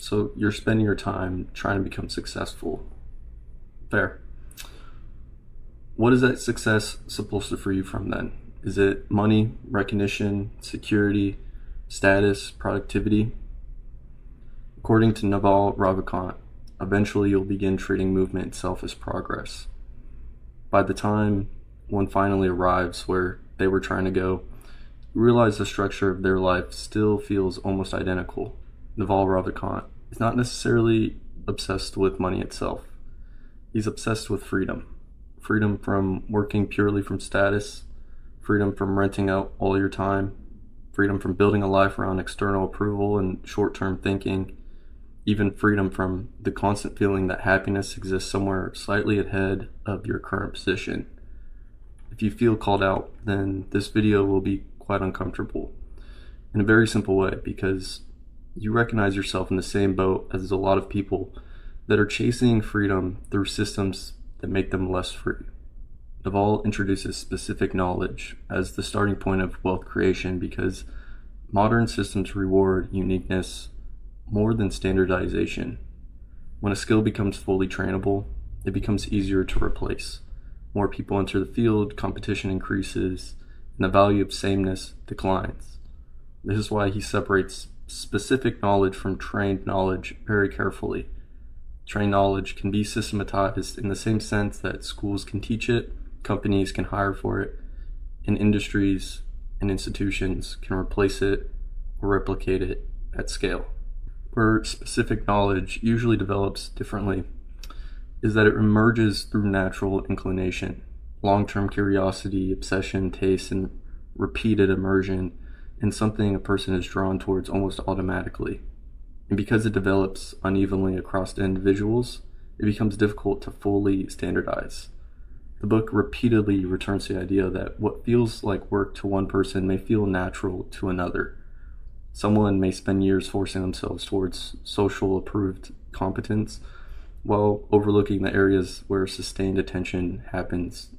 So you're spending your time trying to become successful. Fair. What is that success supposed to free you from then? Is it money, recognition, security, status, productivity? According to Naval Ravikant, eventually you'll begin treating movement itself as progress. By the time one finally arrives where they were trying to go, you realize the structure of their life still feels almost identical. Naval Ravikant is not necessarily obsessed with money itself. He's obsessed with freedom. Freedom from working purely from status, freedom from renting out all your time, freedom from building a life around external approval and short-term thinking, even freedom from the constant feeling that happiness exists somewhere slightly ahead of your current position. If you feel called out, then this video will be quite uncomfortable in a very simple way, because you recognize yourself in the same boat as a lot of people that are chasing freedom through systems that make them less free. Naval introduces specific knowledge as the starting point of wealth creation because modern systems reward uniqueness more than standardization. When a skill becomes fully trainable, it becomes easier to replace. More people enter the field, competition increases, and the value of sameness declines. This is why he separates specific knowledge from trained knowledge very carefully. Trained knowledge can be systematized in the same sense that schools can teach it, companies can hire for it, and industries and institutions can replace it or replicate it at scale. Where specific knowledge usually develops differently is that it emerges through natural inclination, long-term curiosity, obsession, taste, and repeated immersion in something a person is drawn towards almost automatically. And because it develops unevenly across individuals, it becomes difficult to fully standardize. The book repeatedly returns to the idea that what feels like work to one person may feel natural to another. Someone may spend years forcing themselves towards social approved competence while overlooking the areas where sustained attention happens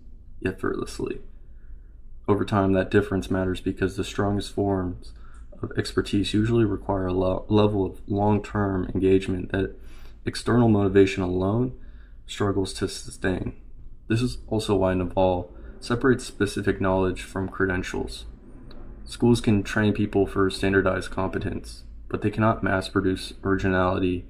effortlessly. Over time, that difference matters because the strongest forms of expertise usually require a level of long-term engagement that external motivation alone struggles to sustain. This is also why Naval separates specific knowledge from credentials. Schools can train people for standardized competence, but they cannot mass produce originality,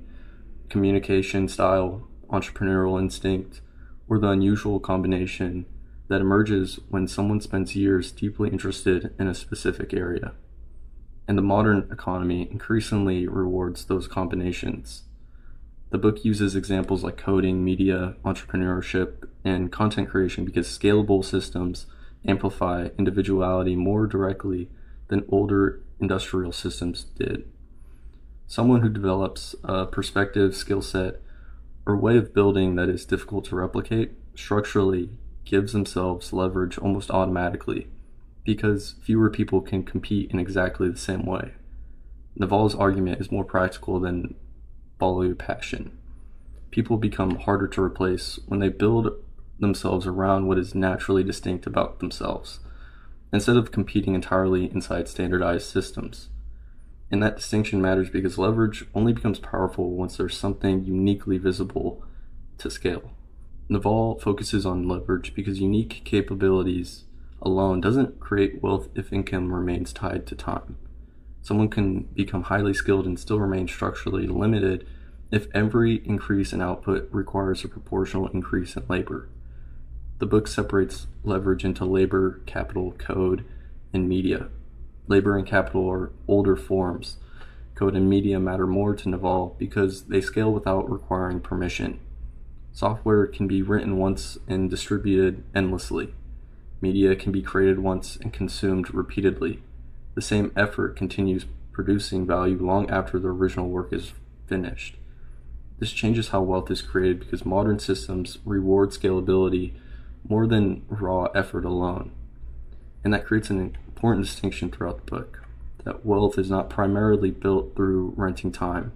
communication style, entrepreneurial instinct, or the unusual combination that emerges when someone spends years deeply interested in a specific area. And the modern economy increasingly rewards those combinations. The book uses examples like coding, media, entrepreneurship, and content creation because scalable systems amplify individuality more directly than older industrial systems did. Someone who develops a perspective, skill set, or way of building that is difficult to replicate structurally gives themselves leverage almost automatically because fewer people can compete in exactly the same way. Naval's argument is more practical than follow your passion. People become harder to replace when they build themselves around what is naturally distinct about themselves, instead of competing entirely inside standardized systems. And that distinction matters because leverage only becomes powerful once there's something uniquely visible to scale. Naval focuses on leverage because unique capabilities alone doesn't create wealth if income remains tied to time. Someone can become highly skilled and still remain structurally limited if every increase in output requires a proportional increase in labor. The book separates leverage into labor, capital, code, and media. Labor and capital are older forms. Code and media matter more to Naval because they scale without requiring permission. Software can be written once and distributed endlessly. Media can be created once and consumed repeatedly. The same effort continues producing value long after the original work is finished. This changes how wealth is created because modern systems reward scalability more than raw effort alone. And that creates an important distinction throughout the book, that wealth is not primarily built through renting time.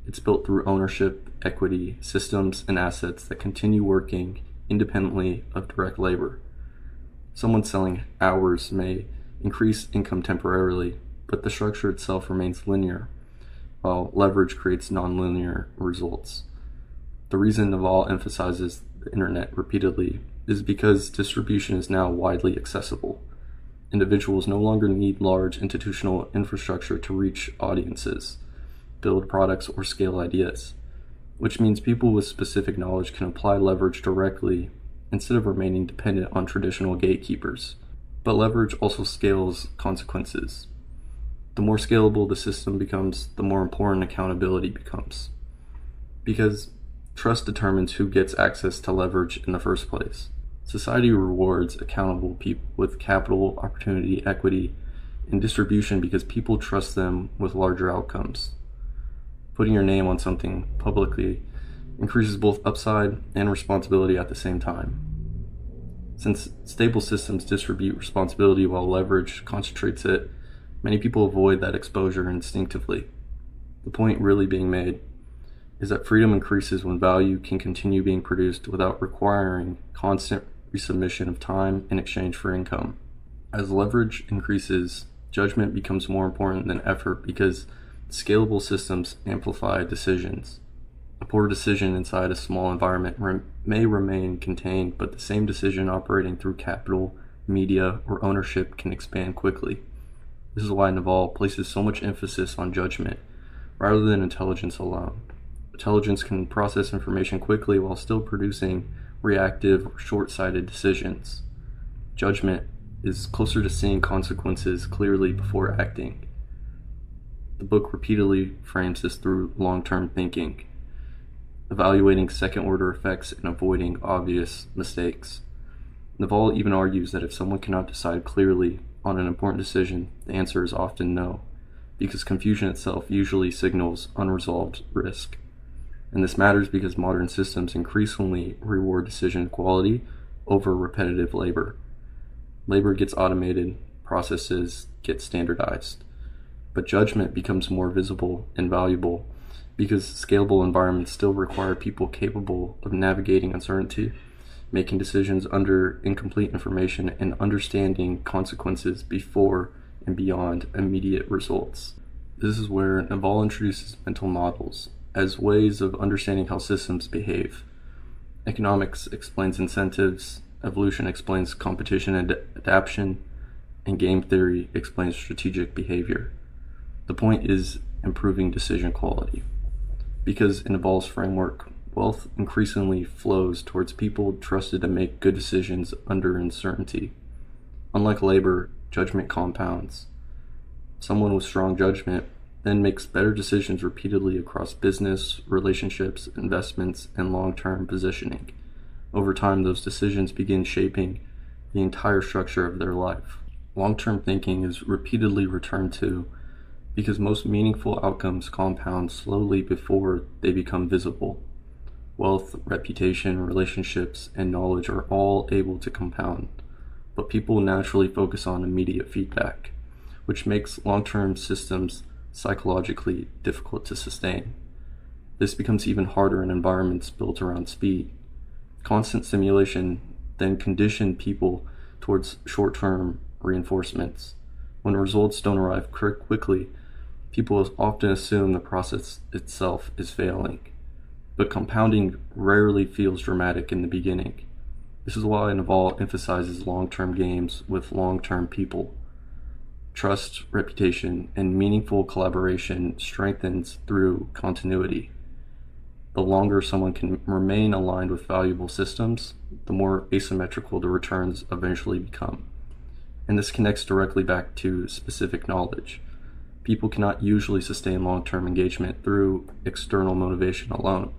It's built through ownership, equity, systems, and assets that continue working independently of direct labor. Someone selling hours may increase income temporarily, but the structure itself remains linear. while leverage creates nonlinear results. The reason Naval emphasizes the internet repeatedly is because distribution is now widely accessible. Individuals no longer need large institutional infrastructure to reach audiences, build products, or scale ideas, which means people with specific knowledge can apply leverage directly instead of remaining dependent on traditional gatekeepers. But leverage also scales consequences. The more scalable the system becomes, the more important accountability becomes. Because trust determines who gets access to leverage in the first place. Society rewards accountable people with capital, opportunity, equity, and distribution because people trust them with larger outcomes. Putting your name on something publicly increases both upside and responsibility at the same time. Since stable systems distribute responsibility while leverage concentrates it, many people avoid that exposure instinctively. The point really being made is that freedom increases when value can continue being produced without requiring constant resubmission of time in exchange for income. As leverage increases, judgment becomes more important than effort because scalable systems amplify decisions. A poor decision inside a small environment may remain contained, but the same decision operating through capital, media, or ownership can expand quickly. This is why Naval places so much emphasis on judgment rather than intelligence alone. Intelligence can process information quickly while still producing reactive or short-sighted decisions. Judgment is closer to seeing consequences clearly before acting. The book repeatedly frames this through long-term thinking, evaluating second-order effects and avoiding obvious mistakes. Naval even argues that if someone cannot decide clearly on an important decision, the answer is often no, because confusion itself usually signals unresolved risk. And this matters because modern systems increasingly reward decision quality over repetitive labor. Labor gets automated, processes get standardized, but judgment becomes more visible and valuable because scalable environments still require people capable of navigating uncertainty, making decisions under incomplete information, and understanding consequences before and beyond immediate results. This is where Naval introduces mental models as ways of understanding how systems behave. Economics explains incentives, evolution explains competition and adaptation, and game theory explains strategic behavior. The point is improving decision quality. Because in Naval's framework, wealth increasingly flows towards people trusted to make good decisions under uncertainty. Unlike labor, judgment compounds. Someone with strong judgment then makes better decisions repeatedly across business, relationships, investments, and long-term positioning. Over time, those decisions begin shaping the entire structure of their life. Long-term thinking is repeatedly returned to because most meaningful outcomes compound slowly before they become visible. Wealth, reputation, relationships, and knowledge are all able to compound, but people naturally focus on immediate feedback, which makes long-term systems psychologically difficult to sustain. This becomes even harder in environments built around speed. Constant simulation then condition people towards short-term reinforcements. When results don't arrive quickly, people often assume the process itself is failing. But compounding rarely feels dramatic in the beginning. This is why Naval emphasizes long-term games with long-term people. Trust, reputation, and meaningful collaboration strengthens through continuity. The longer someone can remain aligned with valuable systems, the more asymmetrical the returns eventually become. And this connects directly back to specific knowledge. People cannot usually sustain long-term engagement through external motivation alone.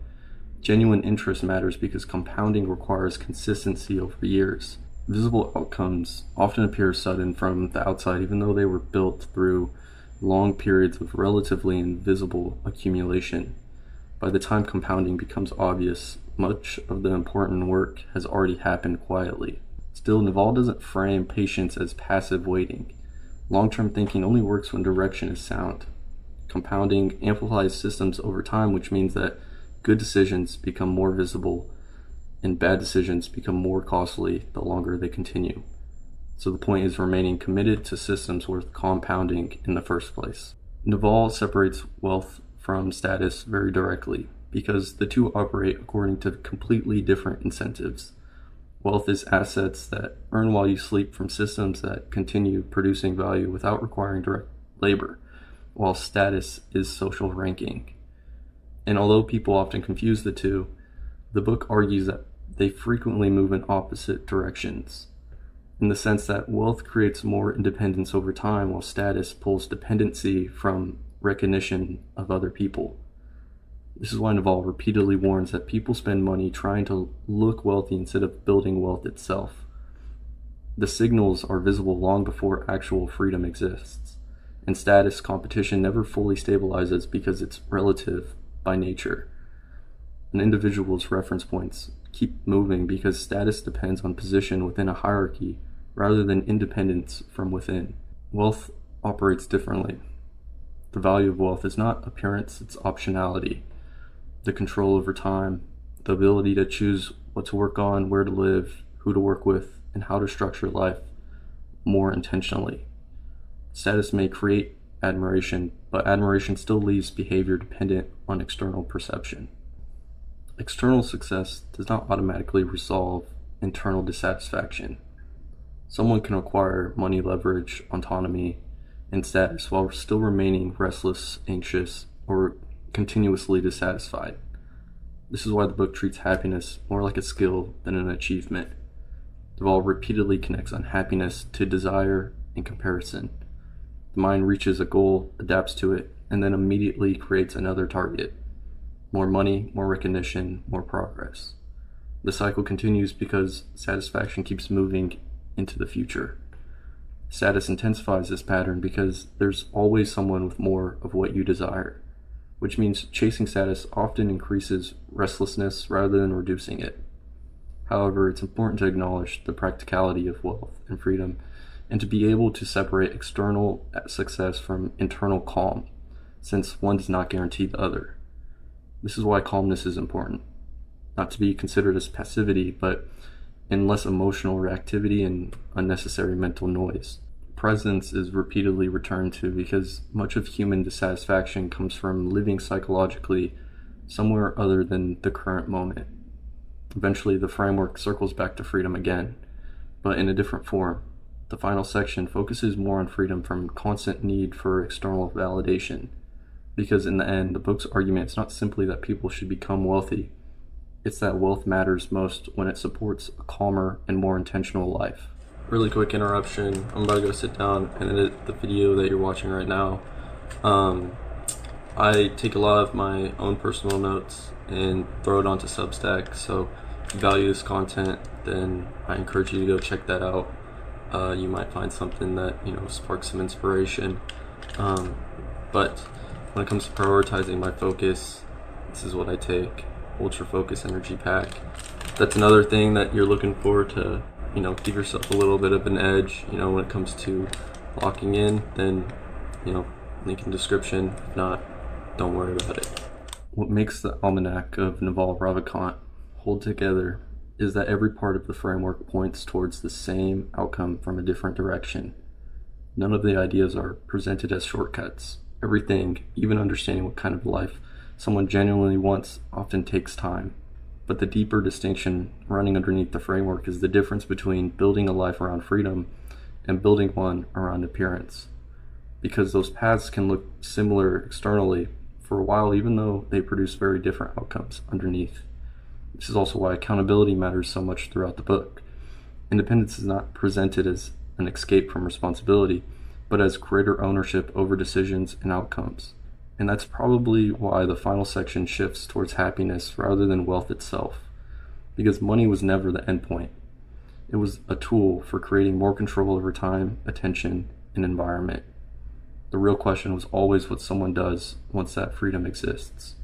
Genuine interest matters because compounding requires consistency over years. Visible outcomes often appear sudden from the outside, even though they were built through long periods of relatively invisible accumulation. By the time compounding becomes obvious, much of the important work has already happened quietly. Still, Naval doesn't frame patience as passive waiting. Long-term thinking only works when direction is sound. Compounding amplifies systems over time, which means that good decisions become more visible and bad decisions become more costly the longer they continue. So the point is remaining committed to systems worth compounding in the first place. Naval separates wealth from status very directly because the two operate according to completely different incentives. Wealth is assets that earn while you sleep from systems that continue producing value without requiring direct labor, while status is social ranking. And although people often confuse the two, the book argues that they frequently move in opposite directions, in the sense that wealth creates more independence over time while status pulls dependency from recognition of other people. This is why Naval repeatedly warns that people spend money trying to look wealthy instead of building wealth itself. The signals are visible long before actual freedom exists, and status competition never fully stabilizes because it's relative by nature. An individual's reference points keep moving because status depends on position within a hierarchy rather than independence from within. Wealth operates differently. The value of wealth is not appearance, it's optionality. The control over time, the ability to choose what to work on, where to live, who to work with, and how to structure life more intentionally. Status may create admiration, but admiration still leaves behavior dependent on external perception. External success does not automatically resolve internal dissatisfaction. Someone can acquire money, leverage, autonomy, and status while still remaining restless, anxious, or continuously dissatisfied. This is why the book treats happiness more like a skill than an achievement. Duvall repeatedly connects unhappiness to desire and comparison. The mind reaches a goal, adapts to it, and then immediately creates another target. More money, more recognition, more progress. The cycle continues because satisfaction keeps moving into the future. Status intensifies this pattern because there's always someone with more of what you desire, which means chasing status often increases restlessness rather than reducing it. However, it's important to acknowledge the practicality of wealth and freedom and to be able to separate external success from internal calm, since one does not guarantee the other. This is why calmness is important, not to be considered as passivity, but in less emotional reactivity and unnecessary mental noise. Presence is repeatedly returned to because much of human dissatisfaction comes from living psychologically somewhere other than the current moment. Eventually, the framework circles back to freedom again, but in a different form. The final section focuses more on freedom from constant need for external validation, because in the end, the book's argument is not simply that people should become wealthy, it's that wealth matters most when it supports a calmer and more intentional life. Really quick interruption, I'm about to go sit down and edit the video that you're watching right now. I take a lot of my own personal notes and throw it onto Substack, so if you value this content, then I encourage you to go check that out. You might find something that, sparks some inspiration. But when it comes to prioritizing my focus, this is what I take. Ultra Focus Energy Pack. That's another thing that you're looking for to, give yourself a little bit of an edge, when it comes to locking in, then, link in description. If not, don't worry about it. What makes the Almanack of Naval Ravikant hold together is that every part of the framework points towards the same outcome from a different direction. None of the ideas are presented as shortcuts. Everything, even understanding what kind of life someone genuinely wants, often takes time. But the deeper distinction running underneath the framework is the difference between building a life around freedom and building one around appearance. Because those paths can look similar externally for a while, even though they produce very different outcomes underneath. This is also why accountability matters so much throughout the book. Independence is not presented as an escape from responsibility, but as greater ownership over decisions and outcomes. And that's probably why the final section shifts towards happiness rather than wealth itself, because money was never the end point. It was a tool for creating more control over time, attention, and environment. The real question was always what someone does once that freedom exists.